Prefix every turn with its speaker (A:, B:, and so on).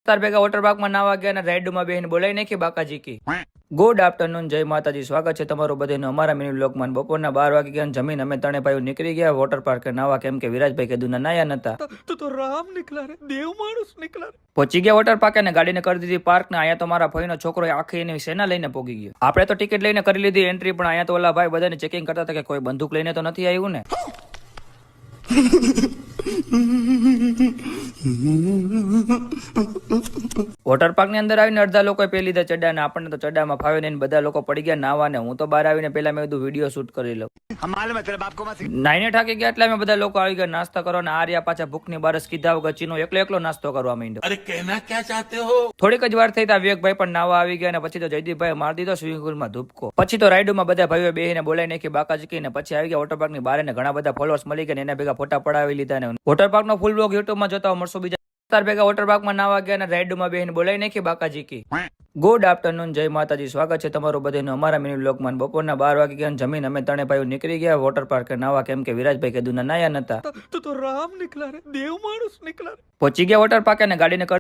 A: તાર ભેગા વોટર પાર્કમાં નાવા ગયા અને રાઈડમાં બેહીને બોલાવી નાખી બાકાજી કી. ગુડ આફ્ટરનૂન, જય માતાજી. સ્વાગત છે તમારું બધાનું અમારા મિની વ્લોગમાં. બપોરના 12 વાગી ગયા જમીન અમે ત્રણે ભાઈઓ નીકળી ગયા વોટર પાર્ક નાવા, કેમ કે વિરાજભાઈ કીધું નાયા નતા. તો રામ નીકળા રે, દેવ માણસ નીકળા. પહોંચી ગયા વોટર પાર્ક અને ગાડીને કરી દીધી પાર્ક ને અહીંયા તો મારા ભાઈનો છોકરો આખી એની સેના લઈને પોગી ગયો. આપણે તો ટિકિટ લઈને કરી લીધી એન્ટ્રી, પણ અહીંયા તો ઓલા ભાઈ બધાને ચેકિંગ કરતા હતા કે કોઈ બંદૂક લઈને તો નથી આવ્યું ને. વોટર પાર્ક ની અંદર આવીને અડધા લોકો પહેલી લીધા ચડ્ડા ને આપણને તો ચડ્ડામાં ફાવે ને બધા લોકો પડી ગયા નાવા ને હું તો બહાર આવીને પેલા મેં બધું વિડીયો શૂટ કરી લઉં. નાઈને થાકી ગયા એટલે અમે બધા લોકો આવી ગયા નાસ્તા કરો ને આ રહ્યા પાછા ભૂખની બારસ કીધા વગર ચીનો એકલો નાસ્તો કરવા માંડ્યો.
B: અરે કહેના ક્યાં ચાહતે હો.
A: થોડીક જ વાર થઈ તા વિવેકભાઈ પણ નાવા આવી ગયા ને પછી તો જયદીપભાઈ મારી દીધો સ્વિમિંગ પુલમાં ધૂપકો. પછી તો રાઈડમાં બધા ભાઈઓ બેહીને બોલાઈ નાખી બાકાજી ને પછી આવી ગયા વોટર પાર્ક ની બહાર ને ઘણા બધા ફોલોઅર્સ મળી ગયા ને એના ભેગા ફોટા પડાવી લીધા ને વોટર પાર્ક નો ફૂલ બ્લોગ યુટ્યુબ માં જોતા મળશો. બીજા તાર ભેગા વોટર પાર્કમાં નાવા ગયા અને રાઈડમાં બેહીને બોલાવી નાખી બાકાજી કી. ગુડ આફ્ટરનૂન, જય માતાજી. સ્વાગત છે તમારું બધાનું અમારા મિની વ્લોગમાં. બપોરના 12 વાગી ગયા જમીન અમે ત્રણે ભાઈઓ નીકળી ગયા વોટર પાર્ક નાવા, કેમ કે વિરાજભાઈ કીધું નાયા નતા. તો રામ નીકળા રે, દેવ માણસ નીકળા. પહોંચી ગયા વોટર પાર્ક અને ગાડીને